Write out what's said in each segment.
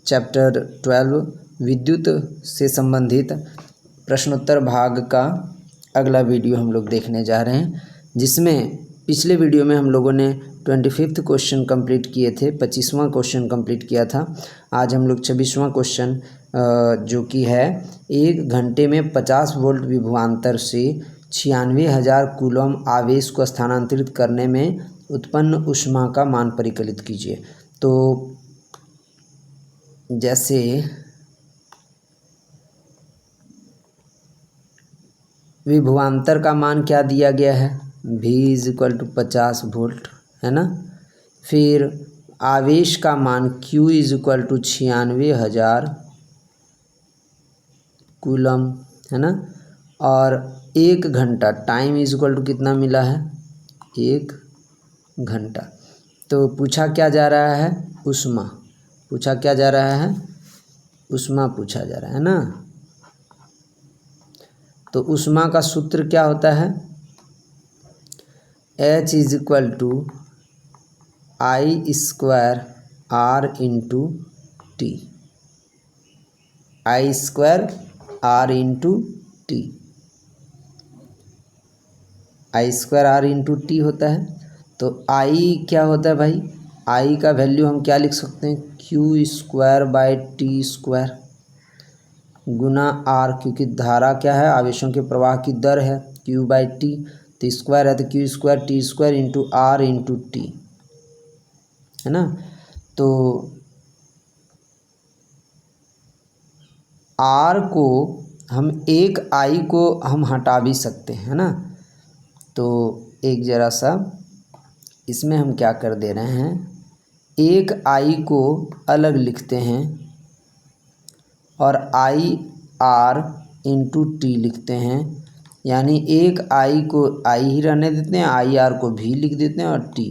Chapter 12 विद्युत से संबंधित प्रश्नोत्तर भाग का अगला वीडियो हम लोग देखने जा रहे हैं, जिसमें पिछले वीडियो में हम लोगों ने 25वां क्वेश्चन कंप्लीट किए थे, 25वां क्वेश्चन कंप्लीट किया था। आज हम लोग 26वां क्वेश्चन जो कि है 1 घंटे में 50 वोल्ट विभवांतर से 96,000 कूलम आवेश को स्थानांतरित करने में उत्पन्न ऊष्मा का मान परिकलित कीजिए। तो जैसे विभवांतर का मान क्या दिया गया है, V = 50 वोल्ट है ना। फिर आवेश का मान Q = 96,000 कूलम है ना। और 1 घंटा टाइम कितना मिला है, 1 घंटा। तो पूछा क्या जा रहा है, ऊष्मा पूछा क्या जा रहा है, ऊष्मा पूछा जा रहा है ना। तो ऊष्मा का सूत्र क्या होता है, H = I² R × T, I² R × T, I² R × T होता है। तो I क्या होता है भाई, I का वैल्यू हम क्या लिख सकते हैं, Q²/T² गुना R, क्योंकि धारा क्या है, आवेशों के प्रवाह की दर है Q/T, तो स्क्वायर है तो Q² T² × R × T है ना। तो R को हम एक I को हम हटा भी सकते हैं ना। तो एक ज़रा सा इसमें हम क्या कर दे रहे हैं, एक I को अलग लिखते हैं और IR × T लिखते हैं, यानी एक I को I ही रहने देते हैं, IR को भी लिख देते हैं और T।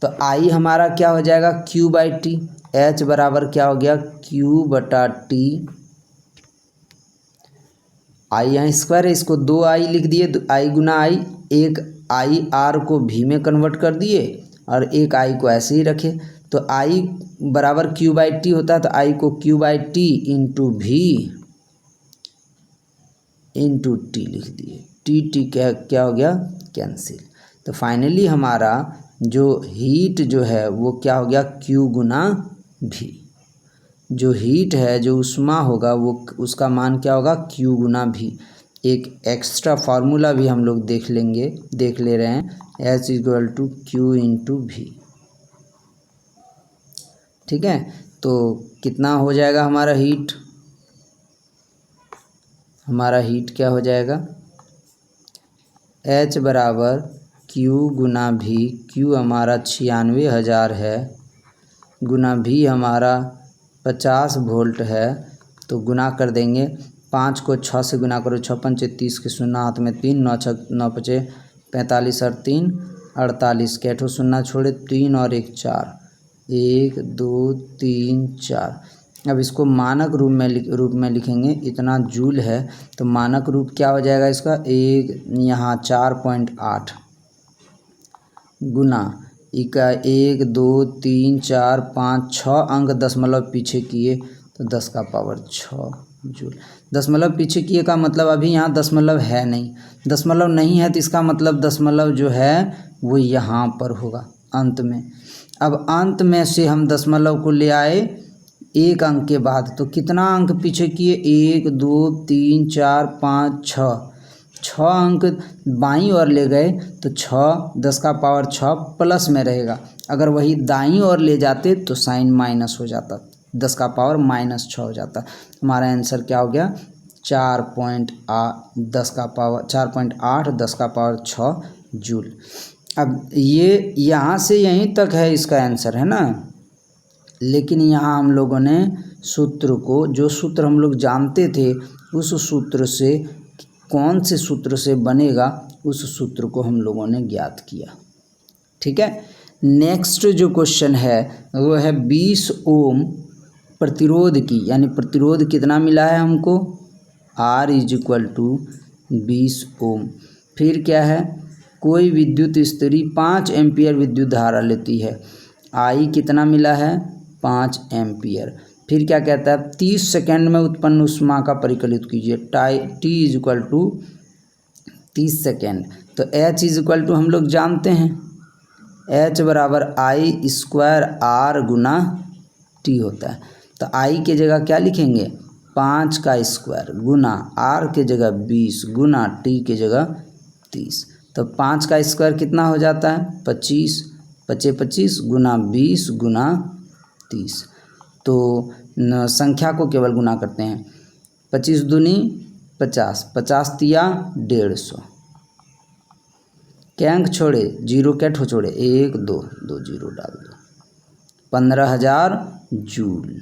तो I हमारा क्या हो जाएगा, Q/T, H बराबर क्या हो गया, Q/T, I यहाँ स्क्वायर है, इसको 2I लिख दिए, I × I, एक I R को V में कन्वर्ट कर दिए और एक I को ऐसे ही रखे। तो I बराबर Q/T होता है, तो I को Q/T × V × T लिख दिए, T क्या हो गया, कैंसिल। तो फाइनली हमारा जो हीट जो है वो क्या हो गया, Q × V। जो हीट है, जो ऊष्मा होगा वो उसका मान क्या होगा, Q × V। एक एक्स्ट्रा फार्मूला भी हम लोग देख ले रहे हैं, H = Q × V। ठीक है, तो कितना हो जाएगा हमारा हीट, हमारा हीट क्या हो जाएगा, H बराबर Q × V, Q हमारा 96,000 है गुना V हमारा 50 वोल्ट है। तो गुना कर देंगे, 5 को 6 से गुना करो, 6 × 5 = 30 के शून्य हाथ में 3, 9 × 6 = 9 × 5 = 45 और 3 = 48, कैठो शून्य छोड़े, 3 और 1 = 4, 1 2 3 4। अब इसको मानक रूप में लिखेंगे, इतना जूल है तो मानक रूप क्या हो जाएगा इसका, एक यहाँ 4.8 गुना इका 1 2 3 4 5 6 अंक दशमलव पीछे किए तो 10⁻6 जूल। दशमलव पीछे किए का मतलब अभी यहाँ दशमलव है नहीं, दशमलव नहीं है तो इसका मतलब दशमलव जो है वो यहाँ पर होगा अंत में। अब अंत में से हम दशमलव को ले आए एक अंक के बाद, तो कितना अंक पीछे किए, 1 2 3 4 5 6 अंक बाईं ओर ले गए तो 6 10⁻6 प्लस में रहेगा। अगर वही दाईं ओर ले जाते तो साइन माइनस हो जाता, 10⁻−6 हो जाता। हमारा आंसर क्या हो गया, 4.8 10⁻6 जूल। अब ये यहाँ से यहीं तक है इसका आंसर है ना, लेकिन यहाँ हम लोगों ने सूत्र को, जो सूत्र हम लोग जानते थे उस सूत्र से, कौन से सूत्र से बनेगा उस सूत्र को हम लोगों ने ज्ञात किया। ठीक है, नेक्स्ट जो क्वेश्चन है वो है 20 ओम प्रतिरोध की, यानी प्रतिरोध कितना मिला है हमको, R = 20 ओम। फिर क्या है, कोई विद्युत स्त्री 5 एम्पियर विद्युत धारा लेती है, I कितना मिला है, 5 एम्पियर। फिर क्या कहता है, 30 सेकेंड में उत्पन्न ऊष्मा का परिकलित कीजिए। T is equal to 30 second. तो H इज इक्वल टू हम लोग जानते हैं, H बराबर I² गुना T होता है। तो I के जगह क्या लिखेंगे, 5 का स्क्वायर गुना R के जगह 20 गुना T के जगह 30। तो 5 का स्क्वायर कितना हो जाता है, 25, 25 25 गुना 20 गुना 30। तो संख्या को केवल गुना करते हैं, 25 दूनी 50, 50 तिया 150। क्या अंक छोड़े, जीरो क्या ठो छोड़े, 1 2 2 जीरो डाल दो, 15,000 जूल।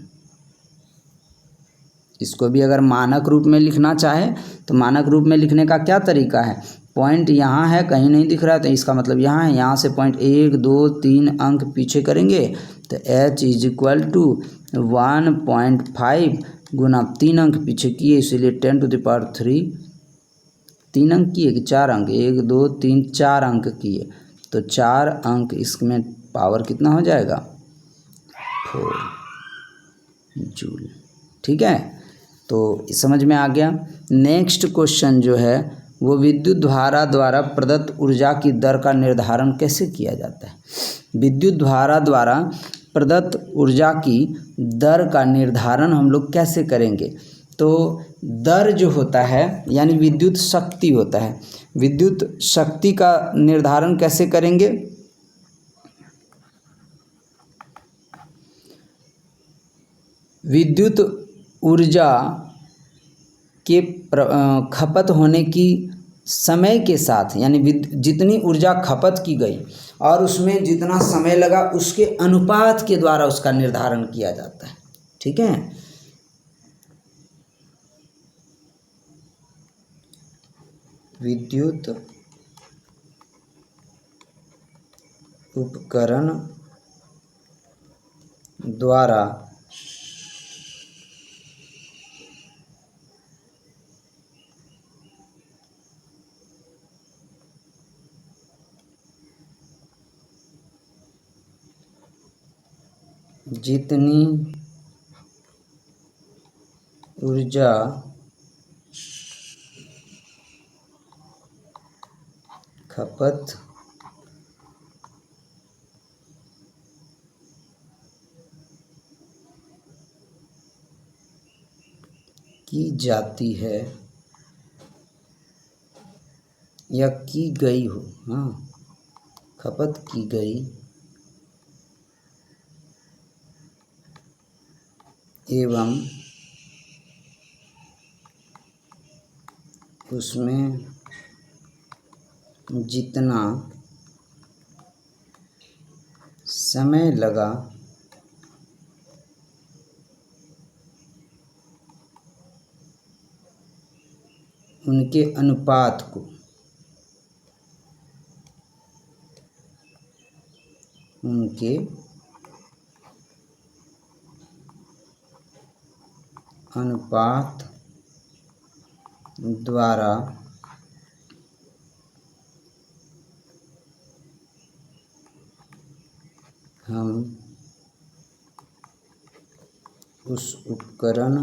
इसको भी अगर मानक रूप में लिखना चाहे तो मानक रूप में लिखने का क्या तरीका है, पॉइंट यहाँ है, कहीं नहीं दिख रहा है तो इसका मतलब यहाँ है, यहाँ से पॉइंट 1 2 3 अंक पीछे करेंगे तो H इज इक्वल टू 1.5 गुना 3 अंक पीछे किए, इसीलिए 10⁻³ 3 अंक किए कि 4 अंक, 1 2 3 4 अंक किए, तो 4 अंक इसमें पावर कितना हो जाएगा, 4 जूल। ठीक है, तो समझ में आ गया। नेक्स्ट क्वेश्चन जो है वो विद्युत धारा द्वारा प्रदत्त ऊर्जा की दर का निर्धारण कैसे किया जाता है। विद्युत धारा द्वारा प्रदत्त ऊर्जा की दर का निर्धारण हम लोग कैसे करेंगे। तो दर जो होता है यानी विद्युत शक्ति होता है, विद्युत शक्ति का निर्धारण कैसे करेंगे। विद्युत ऊर्जा के खपत होने की समय के साथ यानी जितनी ऊर्जा खपत की गई और उसमें जितना समय लगा उसके अनुपात के द्वारा उसका निर्धारण किया जाता है। ठीक है, विद्युत उपकरण द्वारा जितनी ऊर्जा खपत की जाती है या की गई हो, हाँ खपत की गई एवं उसमें जितना समय लगा उनके अनुपात को द्वारा हम उस उपकरण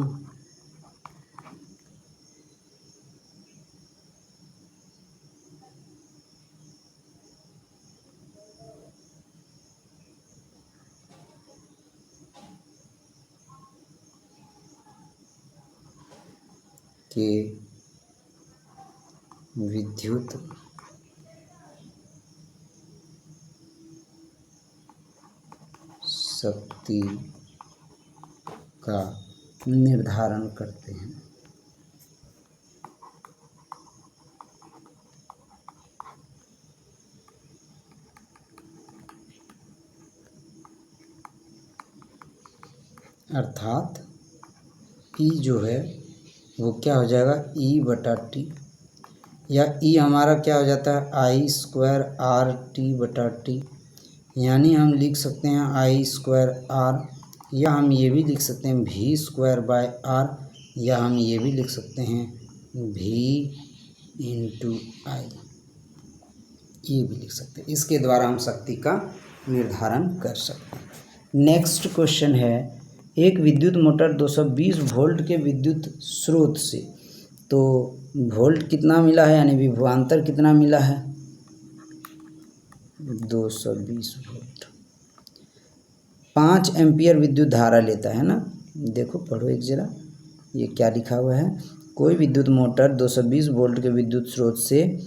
के विद्युत शक्ति का निर्धारण करते हैं। अर्थात E जो है वो क्या हो जाएगा, E/T, या E हमारा क्या हो जाता है I²RT/T, यानी हम लिख सकते हैं I²R, या हम ये भी लिख सकते हैं V²/R, या हम ये भी लिख सकते हैं V/I, ये भी लिख सकते हैं। इसके द्वारा हम शक्ति का निर्धारण कर सकते हैं। नेक्स्ट क्वेश्चन है, एक विद्युत मोटर 220 वोल्ट के विद्युत स्रोत से, तो वोल्ट कितना मिला है यानी विभवांतर कितना मिला है 220 वोल्ट, 5 एम्पियर विद्युत धारा लेता है ना। देखो पढ़ो एक जरा, ये क्या लिखा हुआ है, कोई विद्युत मोटर 220 वोल्ट के विद्युत स्रोत से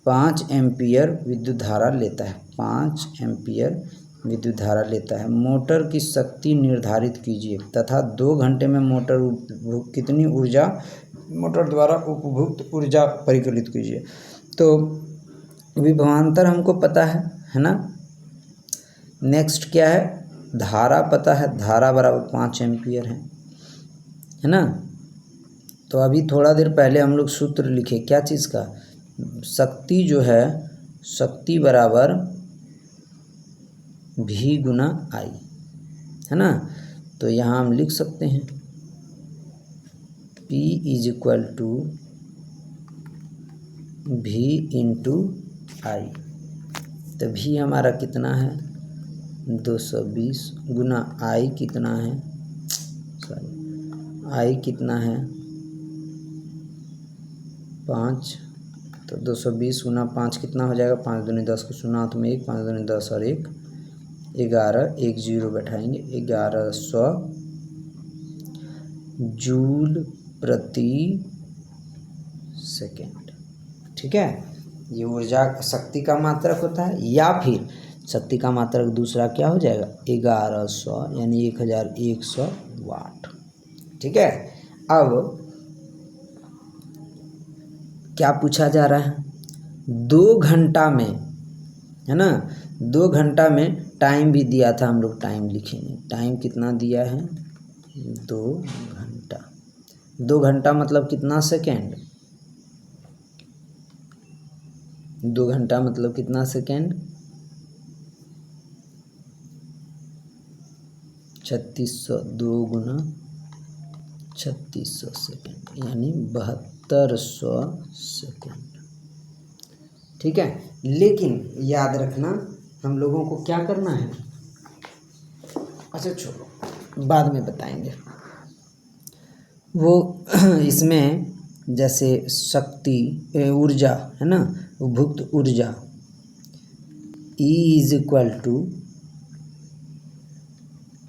5 एम्पियर विद्युत धारा लेता है, 5 एम्पियर विद्युत धारा लेता है। मोटर की शक्ति निर्धारित कीजिए तथा 2 घंटे में मोटर कितनी ऊर्जा मोटर द्वारा उपभुक्त ऊर्जा परिकलित कीजिए। तो विभवांतर हमको पता है ना। नेक्स्ट क्या है, धारा पता है, धारा बराबर 5 एम्पियर है ना। तो अभी थोड़ा देर पहले हम लोग सूत्र लिखे क्या चीज़ का, शक्ति जो है, शक्ति बराबर V गुना I है ना। तो यहाँ हम लिख सकते हैं P is equal to V into I। तो V हमारा कितना है 220 गुना I कितना है, सॉरी I कितना है 5, तो 220 गुना 5 कितना हो जाएगा, 5 दूनी 10 को सुना हाथ में 1, 5 दूनी 10 और 1 11, 1 0 बैठाएंगे, 1100 जूल प्रति सेकेंड। ठीक है, ये ऊर्जा शक्ति का मात्रक होता है, या फिर शक्ति का मात्रक दूसरा क्या हो जाएगा 1100 यानी 1100 वाट। ठीक है, अब क्या पूछा जा रहा है, 2 घंटा में है ना, 2 घंटा में टाइम भी दिया था, हम लोग टाइम लिखेंगे, टाइम कितना दिया है 2 घंटा। 2 घंटा मतलब कितना सेकेंड, 2 घंटा मतलब कितना सेकेंड 3600, 2 गुना 3600 सेकेंड यानी 7200 सेकेंड। ठीक है, लेकिन याद रखना हम लोगों को क्या करना है, अच्छा छोड़ो बाद में बताएंगे वो। इसमें जैसे शक्ति ऊर्जा है ना, उपभुक्त ऊर्जा E is equal to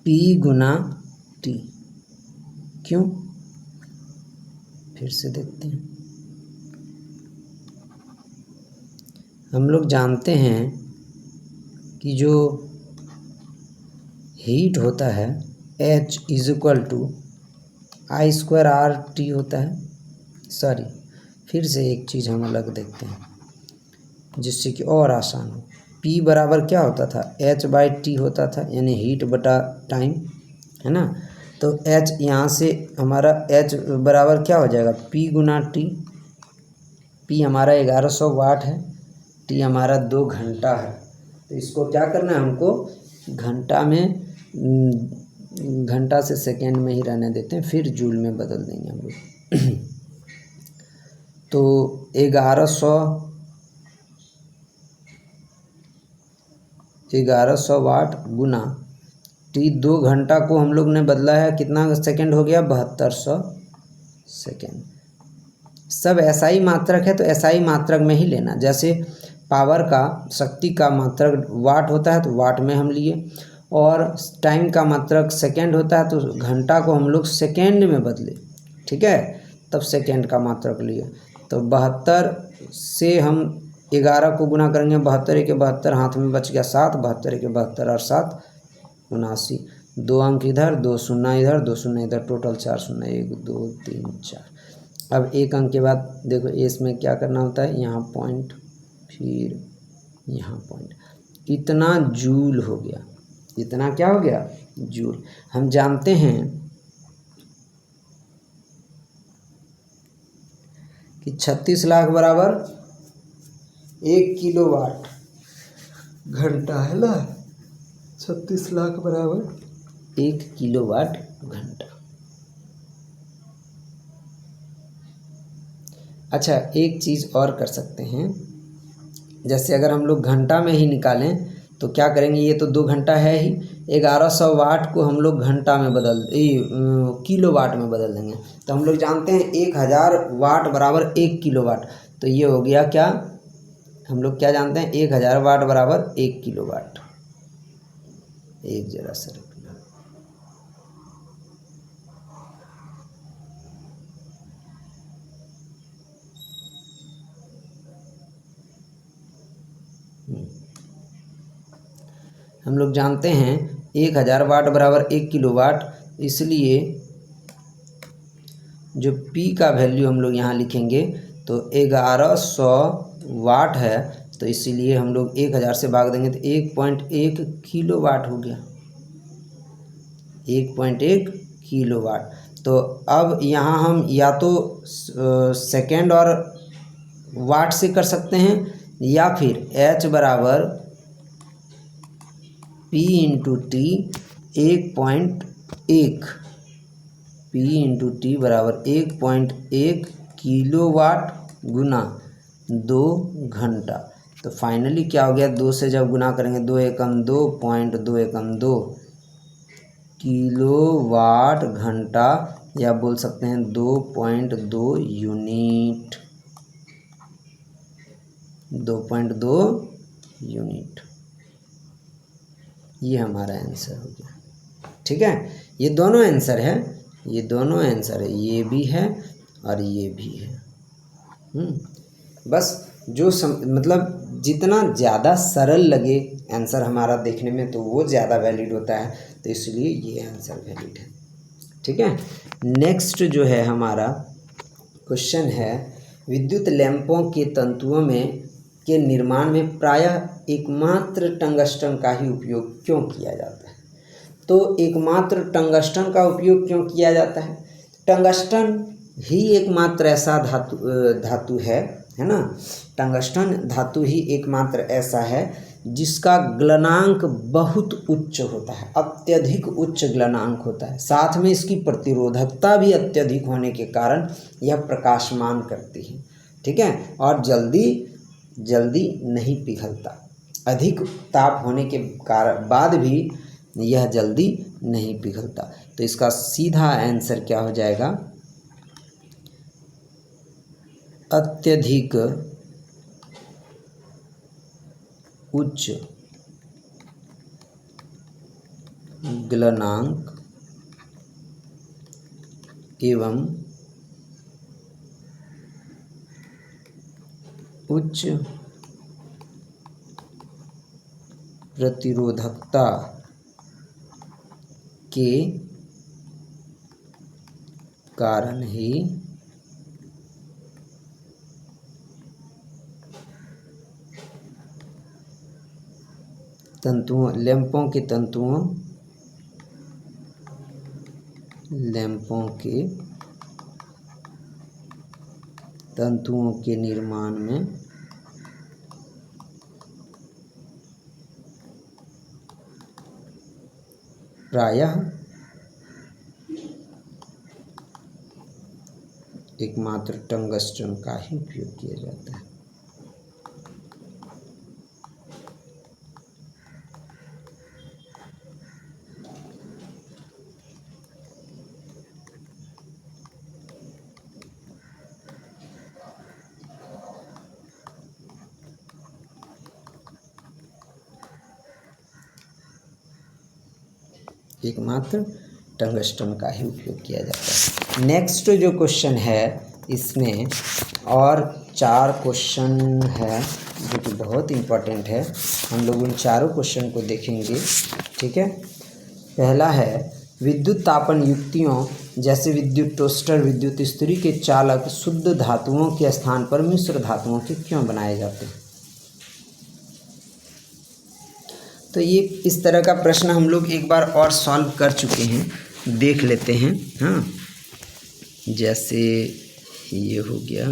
P गुना T, क्यों फिर से देखते हैं। हम लोग जानते हैं कि जो हीट होता है H is equal to I square R T होता है। सॉरी, फिर से एक चीज़ हम अलग देखते हैं जिससे कि और आसान हो। P बराबर क्या होता था H बाई T होता था, यानी हीट बटा टाइम है ना। तो H यहाँ से हमारा H बराबर क्या हो जाएगा P गुना T। P हमारा 1100 वाट है, T हमारा 2 घंटा है। तो इसको क्या करना है हमको, घंटा में, घंटा से सेकेंड में ही रहने देते हैं, फिर जूल में बदल देंगे हम लोग। तो 1100 वाट गुना T, 2 घंटा को हम लोग ने बदला है, कितना सेकेंड हो गया 7200 सेकेंड। सब SI मात्रक है तो SI मात्रक में ही लेना। जैसे पावर का, शक्ति का मात्रक वाट होता है तो वाट में हम लिए, और टाइम का मात्रक सेकेंड होता है तो घंटा को हम लोग सेकेंड में बदले। ठीक है, तब सेकेंड का मात्रक लिए। तो 72 से हम 11 को गुना करेंगे, 72 के 72 हाथ में बच गया 7, 72 के 72 और 7 79, 2 अंक इधर, 2 शून्य इधर, 2 शून्य इधर, टोटल 4 शून्य, 1 2 3 4। अब 1 अंक के बाद देखो इसमें क्या करना होता है, यहाँ पॉइंट, फिर यहाँ पॉइंट, इतना जूल हो गया। इतना क्या हो गया जूल। हम जानते हैं कि 36 लाख बराबर 1 किलोवाट घंटा है ना। 36 लाख बराबर 1 किलोवाट घंटा। अच्छा, एक चीज़ और कर सकते हैं, जैसे अगर हम लोग घंटा में ही निकालें तो क्या करेंगे, ये तो 2 घंटा है ही, 1100 वाट को हम लोग घंटा में किलो वाट में बदल देंगे। तो हम लोग जानते हैं 1000 वाट बराबर 1 किलो वाट। तो ये हो गया क्या, हम लोग क्या जानते हैं, 1000 वाट बराबर 1 किलो वाट। एक जरा सा रखना। हम लोग जानते हैं 1000 वाट बराबर 1 किलो वाट, इसलिए जो P का वैल्यू हम लोग यहाँ लिखेंगे तो 1100 वाट है, तो इसीलिए हम लोग 1000 से भाग देंगे तो 1.1 किलो वाट हो गया, 1.1 किलो वाट। तो अब यहाँ हम या तो सेकेंड और वाट से कर सकते हैं, या फिर H बराबर P into T 1.1, P into T बराबर 1.1 किलो वाट गुना 2 घंटा। तो फाइनली क्या हो गया, 2 से जब गुना करेंगे 2 एकम 2, 2 एकम 2 किलो वाट घंटा, या बोल सकते हैं 2.2 यूनिट, 2.2 यूनिट। ये हमारा आंसर हो गया। ठीक है, ये दोनों आंसर है, ये दोनों आंसर है, ये भी है और ये भी है। बस जो मतलब जितना ज़्यादा सरल लगे आंसर हमारा देखने में तो वो ज़्यादा वैलिड होता है, तो इसलिए ये आंसर वैलिड है। ठीक है, नेक्स्ट जो है हमारा क्वेश्चन है, विद्युत लैंपों के तंतुओं में के निर्माण में प्रायः एकमात्र टंगस्टन का ही उपयोग क्यों किया जाता है? तो एकमात्र टंगस्टन का उपयोग क्यों किया जाता है? टंगस्टन ही एकमात्र ऐसा धातु है ना, टंगस्टन धातु ही एकमात्र ऐसा है जिसका गलनांक बहुत उच्च होता है, अत्यधिक उच्च गलनांक होता है, साथ में इसकी प्रतिरोधकता भी अत्यधिक होने के कारण यह प्रकाशमान करती है। ठीक है, और जल्दी नहीं पिघलता, अधिक ताप होने के बाद भी यह जल्दी नहीं पिघलता। तो इसका सीधा आंसर क्या हो जाएगा, अत्यधिक उच्च गलनांक एवं उच्च प्रतिरोधकता के कारण ही लैंपों के तंतुओं के निर्माण में प्रायः एकमात्र टंगस्टन का ही उपयोग किया जाता है। एकमात्र टंगस्टन का ही उपयोग किया जाता है। नेक्स्ट जो क्वेश्चन है, इसमें और 4 क्वेश्चन है जो कि बहुत इम्पोर्टेंट है, हम लोग उन चारों क्वेश्चन को देखेंगे। ठीक है, पहला है, विद्युत तापन युक्तियों जैसे विद्युत टोस्टर, विद्युत इस्त्री के चालक शुद्ध धातुओं के स्थान पर मिश्र धातुओं के क्यों बनाए जाते हैं? तो ये इस तरह का प्रश्न हम लोग एक बार और सॉल्व कर चुके हैं, देख लेते हैं। हाँ, जैसे ये हो गया,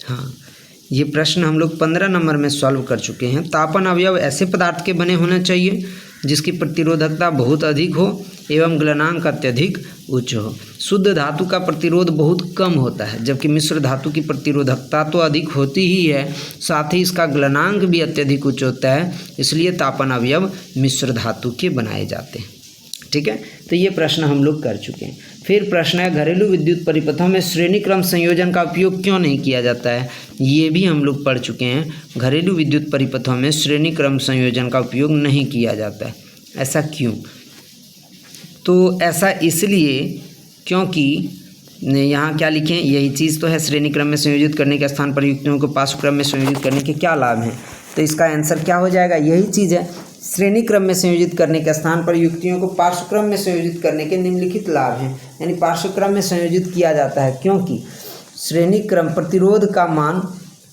हाँ ये प्रश्न हम लोग 15 नंबर में सॉल्व कर चुके हैं। तापन अवयव ऐसे पदार्थ के बने होने चाहिए जिसकी प्रतिरोधकता बहुत अधिक हो एवं गलनांक अत्यधिक उच्च हो। शुद्ध धातु का प्रतिरोध बहुत कम होता है, जबकि मिश्र धातु की प्रतिरोधकता तो अधिक होती ही है, साथ ही इसका गलनांक भी अत्यधिक उच्च होता है, इसलिए तापन अवयव मिश्र धातु के बनाए जाते हैं। ठीक है, तो ये प्रश्न हम लोग कर चुके हैं। फिर प्रश्न है घरेलू विद्युत परिपथों में श्रेणी क्रम संयोजन का उपयोग क्यों नहीं किया जाता है। ये भी हम लोग पढ़ चुके हैं। घरेलू विद्युत परिपथों में श्रेणी क्रम संयोजन का उपयोग नहीं किया जाता है। ऐसा क्यों? तो ऐसा इसलिए क्योंकि यहाँ क्या लिखें, यही चीज़ तो है, श्रेणी क्रम में संयोजित करने के स्थान पर युक्तियों को पार्श्व क्रम में संयोजित करने के क्या लाभ हैं। तो इसका आंसर क्या हो जाएगा, यही चीज़ है। श्रेणी क्रम में संयोजित करने के स्थान पर युक्तियों को पार्श्व क्रम में संयोजित करने के निम्नलिखित लाभ हैं। यानी पार्श्व क्रम में संयोजित किया जाता है क्योंकि श्रेणी क्रम प्रतिरोध का मान,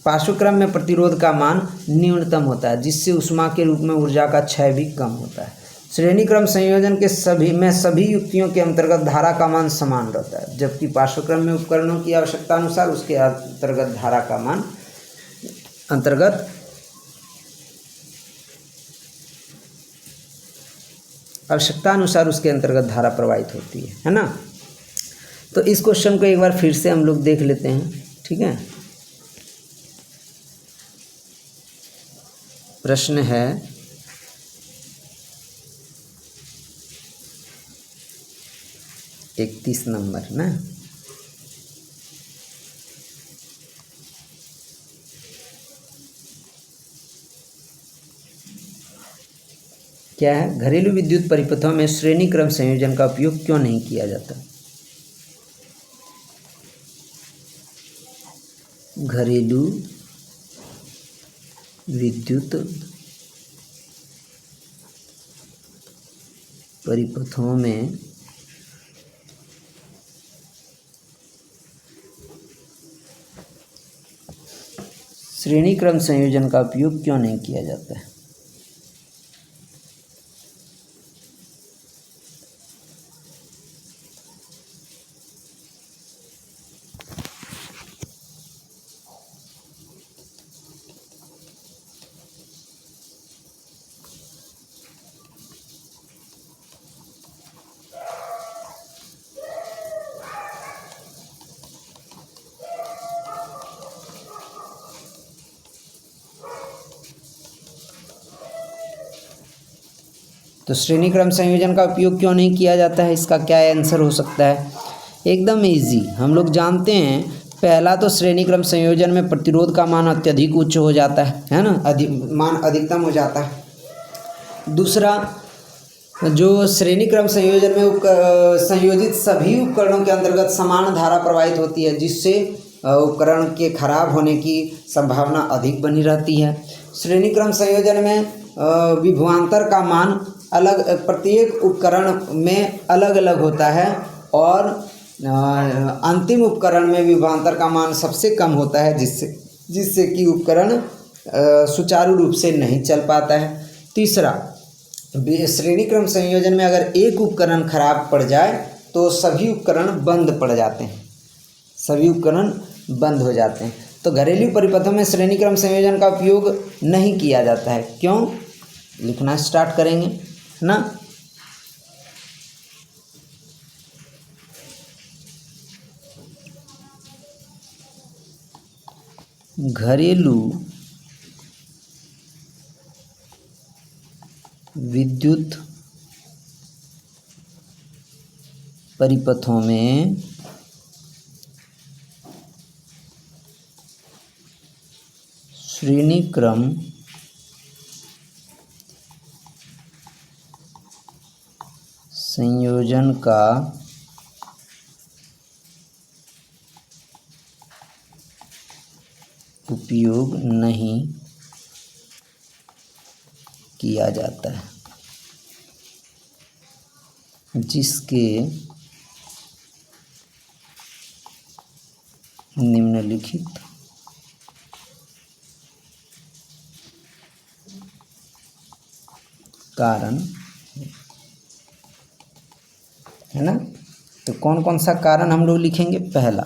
पार्श्व क्रम में प्रतिरोध का मान न्यूनतम होता है, जिससे ऊष्मा के रूप में ऊर्जा का क्षय भी कम होता है। श्रेणी क्रम संयोजन के सभी युक्तियों के अंतर्गत धारा का मान समान रहता है, जबकि पार्श्व क्रम में उपकरणों की आवश्यकता अनुसार उसके अंतर्गत धारा का मान आवश्यकता अनुसार उसके अंतर्गत धारा प्रवाहित होती है ना। तो इस क्वेश्चन को एक बार फिर से हम लोग देख लेते हैं। ठीक है, प्रश्न है 31 नंबर ना। क्या है, घरेलू विद्युत परिपथों में श्रेणी क्रम संयोजन का उपयोग क्यों नहीं किया जाता। घरेलू विद्युत परिपथों में श्रेणी क्रम संयोजन का उपयोग क्यों नहीं किया जाता है। तो श्रेणी क्रम संयोजन का उपयोग क्यों नहीं किया जाता है, इसका क्या आंसर हो सकता है। एकदम इजी, हम लोग जानते हैं। पहला तो श्रेणी क्रम संयोजन में प्रतिरोध का मान अत्यधिक उच्च हो जाता है ना, मान अधिकतम हो जाता है। दूसरा, जो श्रेणी क्रम संयोजन में संयोजित सभी उपकरणों के अंतर्गत समान धारा प्रवाहित होती है, जिससे उपकरण के खराब होने की संभावना अधिक बनी रहती है। श्रेणी क्रम संयोजन में विभवांतर का मान प्रत्येक उपकरण में अलग अलग होता है और अंतिम उपकरण में विभवांतर का मान सबसे कम होता है, जिससे कि उपकरण सुचारू रूप से नहीं चल पाता है। तीसरा, श्रेणी क्रम संयोजन में अगर एक उपकरण खराब पड़ जाए तो सभी उपकरण बंद पड़ जाते हैं, सभी उपकरण बंद हो जाते हैं। तो घरेलू परिपथों में श्रेणी क्रम संयोजन का उपयोग नहीं किया जाता है। क्यों, लिखना स्टार्ट करेंगे ना। घरेलू विद्युत परिपथों में श्रेणी क्रम संयोजन का उपयोग नहीं किया जाता है, जिसके निम्नलिखित कारण है ना। तो कौन कौन सा कारण हम लोग लिखेंगे। पहला,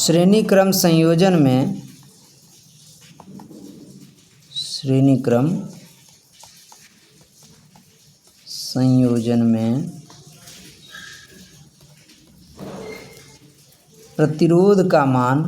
श्रेणी क्रम संयोजन में प्रतिरोध का मान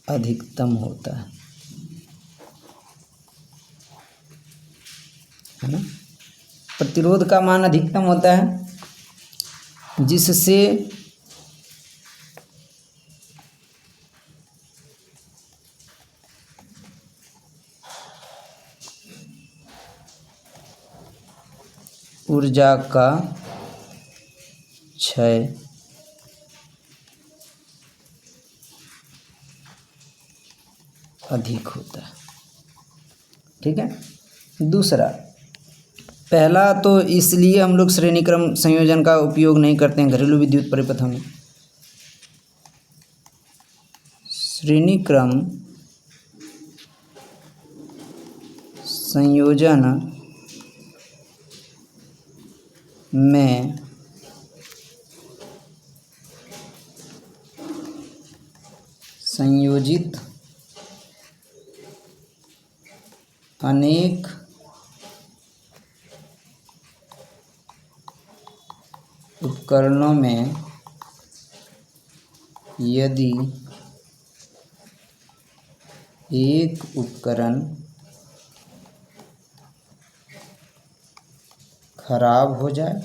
अधिकतम होता है ना। प्रतिरोध का मान अधिकतम होता है जिससे ऊर्जा का क्षय अधिक होता है। ठीक है। दूसरा, पहला तो इसलिए हम लोग श्रेणी क्रम संयोजन का उपयोग नहीं करते हैं घरेलू विद्युत परिपथों में। श्रेणी क्रम संयोजन में संयोजित अनेक उपकरणों में यदि एक उपकरण खराब हो जाए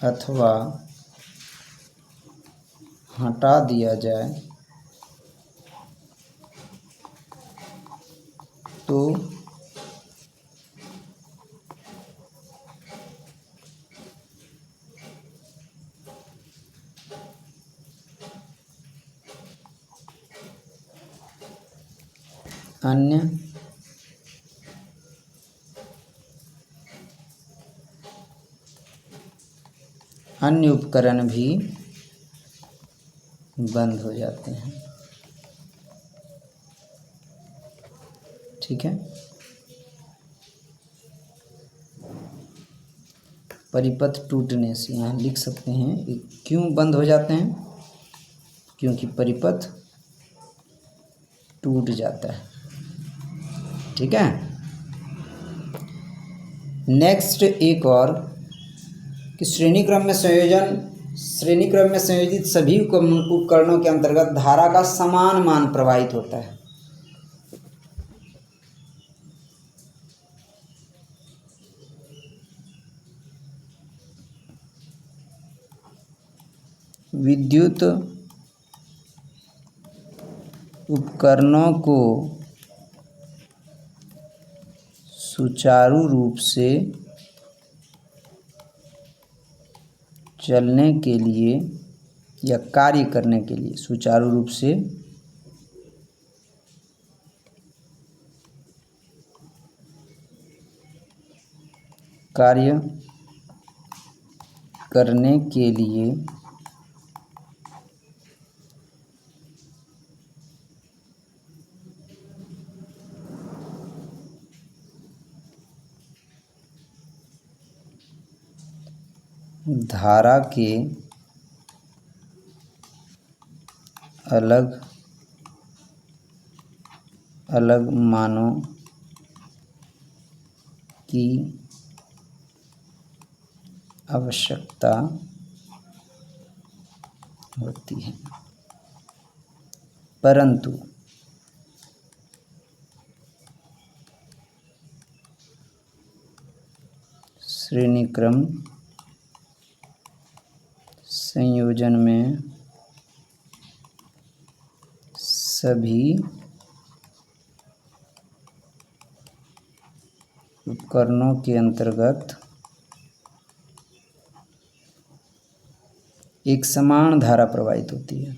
अथवा हटा दिया जाए तो अन्य उपकरण भी बंद हो जाते हैं। ठीक है। परिपथ टूटने से यहाँ लिख सकते हैं क्यों बंद हो जाते हैं, क्योंकि परिपथ टूट जाता है। ठीक है। नेक्स्ट एक और कि श्रेणी क्रम में संयोजित सभी उपकरणों के अंतर्गत धारा का समान मान प्रवाहित होता है। विद्युत उपकरणों को सुचारू रूप से चलने के लिए या कार्य करने के लिए सुचारू रूप से कार्य करने के लिए धारा के अलग अलग मानों की आवश्यकता होती है, परंतु श्रेणी क्रम संयोजन में सभी उपकरणों के अंतर्गत एक समान धारा प्रवाहित होती है।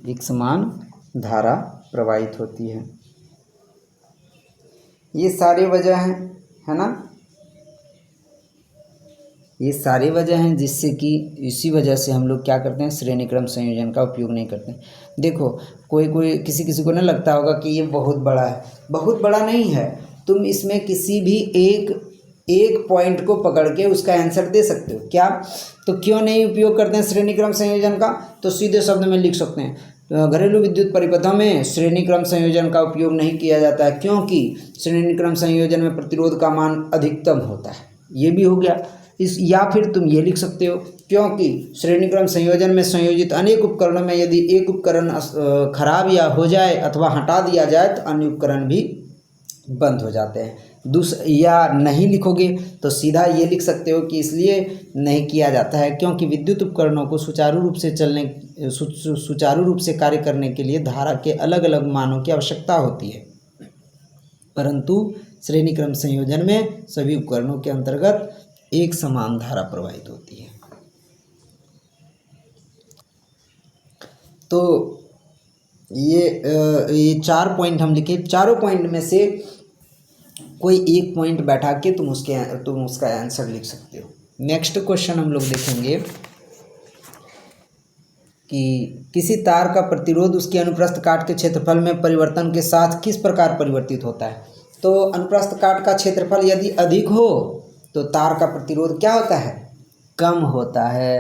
एक समान धारा प्रवाहित होती है। ये सारी वजह हैं, है ना, ये सारी वजह हैं जिससे कि इसी वजह से हम लोग क्या करते हैं, श्रेणी क्रम संयोजन का उपयोग नहीं करते। देखो कोई किसी किसी को ना लगता होगा कि ये बहुत बड़ा है, बहुत बड़ा नहीं है। तुम इसमें किसी भी एक पॉइंट को पकड़ के उसका आंसर दे सकते हो क्या। तो क्यों नहीं उपयोग करते हैं श्रेणी क्रम संयोजन का, तो सीधे शब्द में लिख सकते हैं, घरेलू विद्युत परिपथों में श्रेणी क्रम संयोजन का उपयोग नहीं किया जाता है क्योंकि श्रेणी क्रम संयोजन में प्रतिरोध का मान अधिकतम होता है। ये भी हो गया इस, या फिर तुम ये लिख सकते हो क्योंकि श्रेणी क्रम संयोजन में संयोजित अनेक उपकरणों में यदि एक उपकरण खराब या हो जाए अथवा हटा दिया जाए तो अन्य उपकरण भी बंद हो जाते हैं। या नहीं लिखोगे तो सीधा ये लिख सकते हो कि इसलिए नहीं किया जाता है क्योंकि विद्युत उपकरणों को सुचारू रूप से कार्य करने के लिए धारा के अलग अलग मानों की आवश्यकता होती है, परंतु श्रेणी क्रम संयोजन में सभी उपकरणों के अंतर्गत एक समान धारा प्रवाहित होती है। तो ये 4 पॉइंट हम लिखे, चारों पॉइंट में से कोई एक पॉइंट बैठा के तुम उसका आंसर लिख सकते हो। नेक्स्ट क्वेश्चन हम लोग देखेंगे कि किसी तार का प्रतिरोध उसके अनुप्रस्थ काट के क्षेत्रफल में परिवर्तन के साथ किस प्रकार परिवर्तित होता है। तो अनुप्रस्थ काट का क्षेत्रफल यदि अधिक हो तो तार का प्रतिरोध क्या होता है, कम होता है।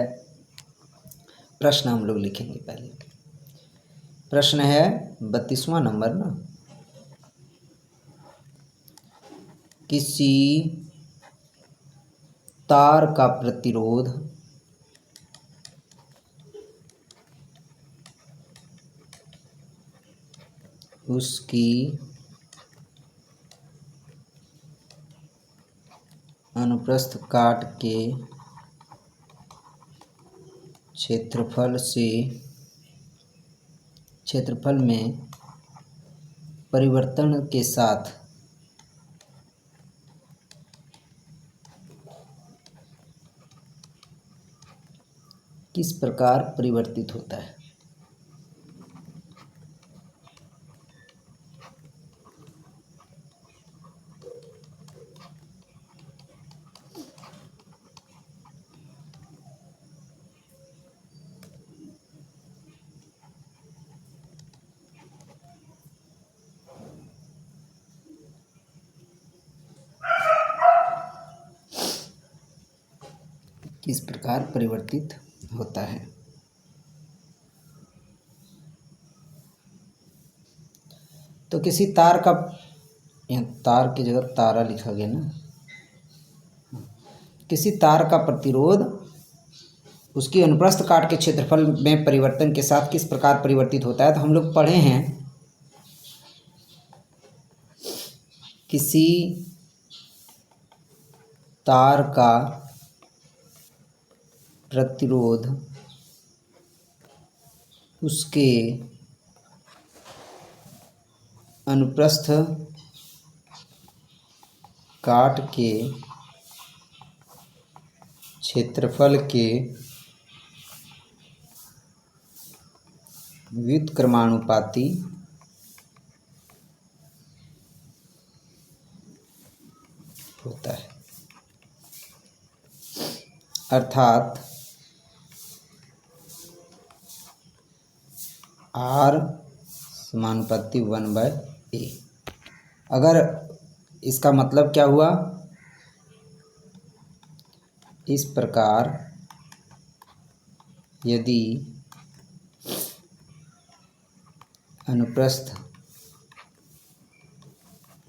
प्रश्न हम लोग लिखेंगे, पहले प्रश्न है 32वां नंबर ना, किसी तार का प्रतिरोध उसकी अनुप्रस्थ काट के क्षेत्रफल में परिवर्तन के साथ किस प्रकार परिवर्तित होता है। किस प्रकार परिवर्तित होता है। तो किसी तार का, यहाँ तार की जगह तारा लिखा गया ना, किसी तार का प्रतिरोध उसकी अनुप्रस्थ काट के क्षेत्रफल में परिवर्तन के साथ किस प्रकार परिवर्तित होता है। तो हम लोग पढ़े हैं किसी तार का प्रतिरोध उसके अनुप्रस्थ काट के क्षेत्रफल के व्युत्क्रमानुपाती होता है, अर्थात R समानुपाती 1/A। अगर इसका मतलब क्या हुआ, इस प्रकार यदि अनुप्रस्थ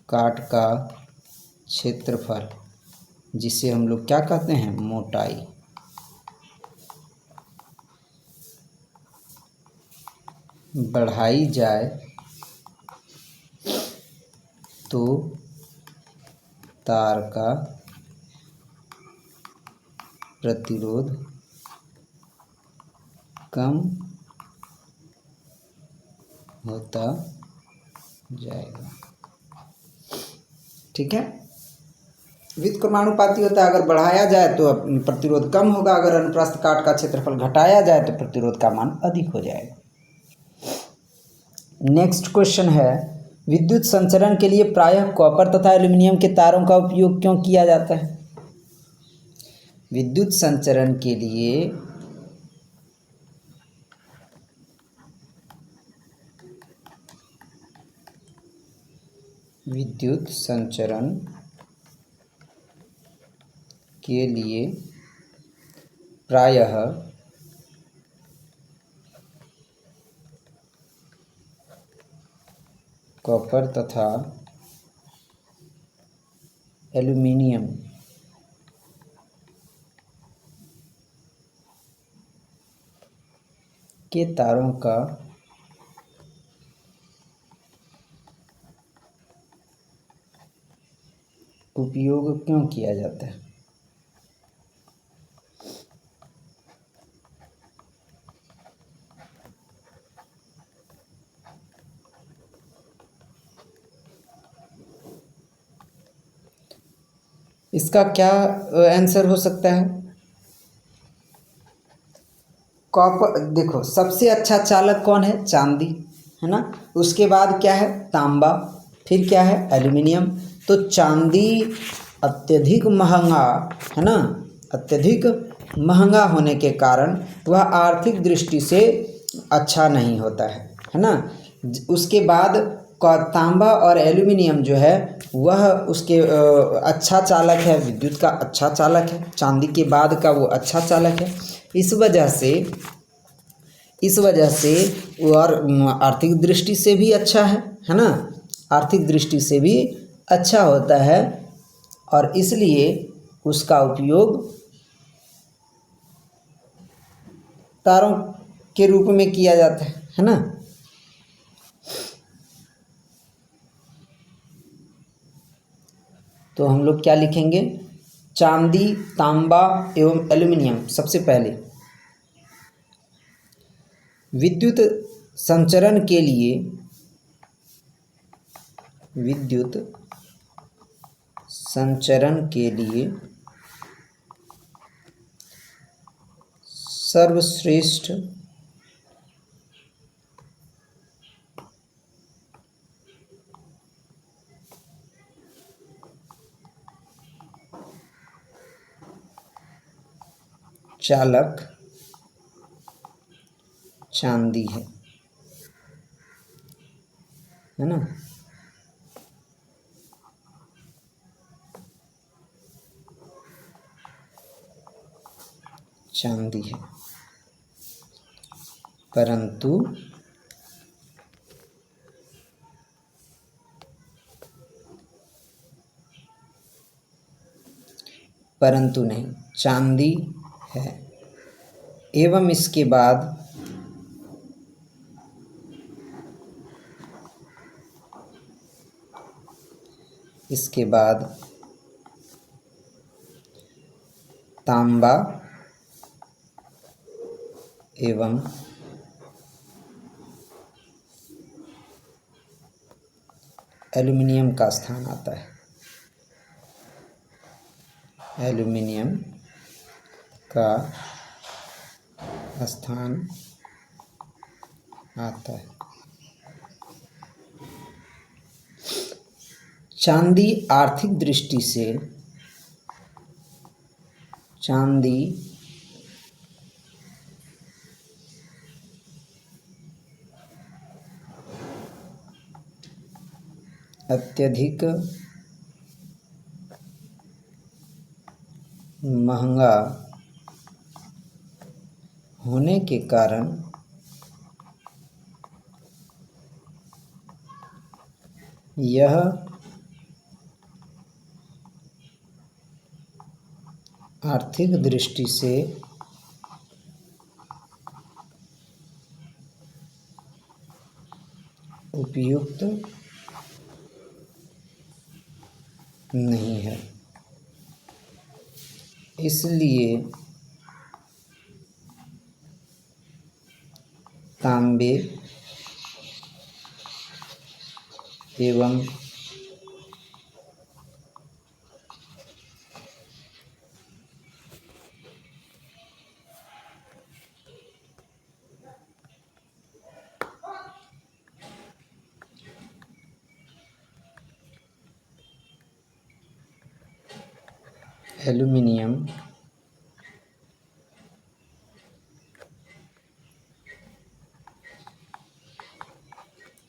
काट का क्षेत्रफल, जिसे हम लोग क्या कहते हैं, मोटाई, बढ़ाई जाए तो तार का प्रतिरोध कम होता जाएगा। ठीक है, व्युत्क्रमानुपाती होता है, अगर बढ़ाया जाए तो प्रतिरोध कम होगा, अगर अनुप्रस्थ काट का क्षेत्रफल घटाया जाए तो प्रतिरोध का मान अधिक हो जाएगा। नेक्स्ट क्वेश्चन है, विद्युत संचरण के लिए प्रायः कॉपर तथा एल्यूमिनियम के तारों का उपयोग क्यों किया जाता है? विद्युत संचरण के लिए प्रायः कॉपर तथा एल्यूमिनियम के तारों का उपयोग क्यों किया जाता है? इसका क्या आंसर हो सकता है? कॉपर, देखो सबसे अच्छा चालक कौन है? चांदी, है ना। उसके बाद क्या है? तांबा, फिर क्या है? एल्यूमिनियम। तो चांदी अत्यधिक महंगा, है ना, अत्यधिक महंगा होने के कारण वह आर्थिक दृष्टि से अच्छा नहीं होता है ना। उसके बाद तांबा और एल्यूमिनियम जो है वह उसके अच्छा चालक है, विद्युत का अच्छा चालक है, चांदी के बाद का वो अच्छा चालक है। इस वजह से और आर्थिक दृष्टि से भी अच्छा है ना, आर्थिक दृष्टि से भी अच्छा होता है और इसलिए उसका उपयोग तारों के रूप में किया जाता है ना। तो हम लोग क्या लिखेंगे? चांदी, तांबा एवं एल्यूमिनियम। सबसे पहले विद्युत संचरण के लिए सर्वश्रेष्ठ चालक चांदी है ना। चांदी है, परंतु नहीं, चांदी है। एवं इसके बाद तांबा एवं एल्यूमिनियम का स्थान आता है। एल्यूमिनियम का स्थान आता है। चांदी आर्थिक दृष्टि से अत्यधिक महंगा होने के कारण यह आर्थिक दृष्टि से उपयुक्त नहीं है। इसलिए तांबे एवं एल्यूमिनियम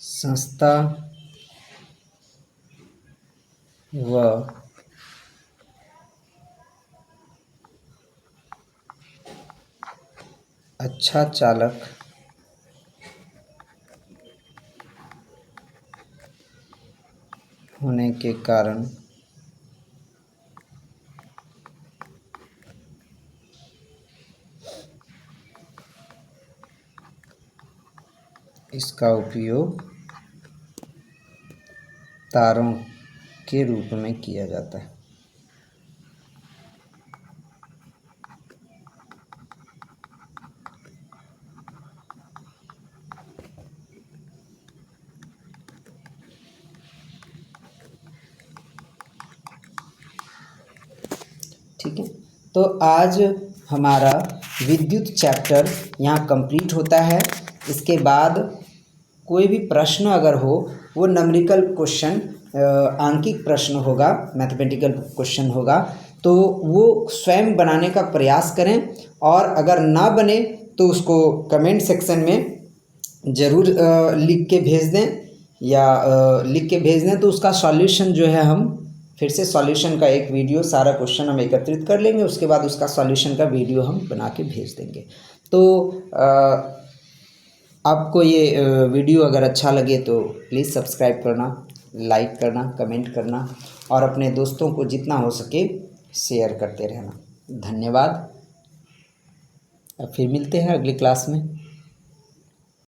सस्ता व अच्छा चालक होने के कारण इसका उपयोग तारों के रूप में किया जाता है। ठीक है, तो आज हमारा विद्युत चैप्टर यहाँ कंप्लीट होता है। इसके बाद कोई भी प्रश्न अगर हो, वो न्यूमेरिकल क्वेश्चन आंकिक प्रश्न होगा, मैथमेटिकल क्वेश्चन होगा, तो वो स्वयं बनाने का प्रयास करें, और अगर ना बने तो उसको कमेंट सेक्शन में ज़रूर लिख के भेज दें, या लिख के भेज दें तो उसका सॉल्यूशन जो है हम फिर से सॉल्यूशन का एक वीडियो, सारा क्वेश्चन हम एकत्रित कर लेंगे, उसके बाद उसका सॉल्यूशन का वीडियो हम बना के भेज देंगे। तो आपको ये वीडियो अगर अच्छा लगे तो प्लीज़ सब्सक्राइब करना, लाइक करना, कमेंट करना, और अपने दोस्तों को जितना हो सके शेयर करते रहना। धन्यवाद। अब फिर मिलते हैं अगली क्लास में।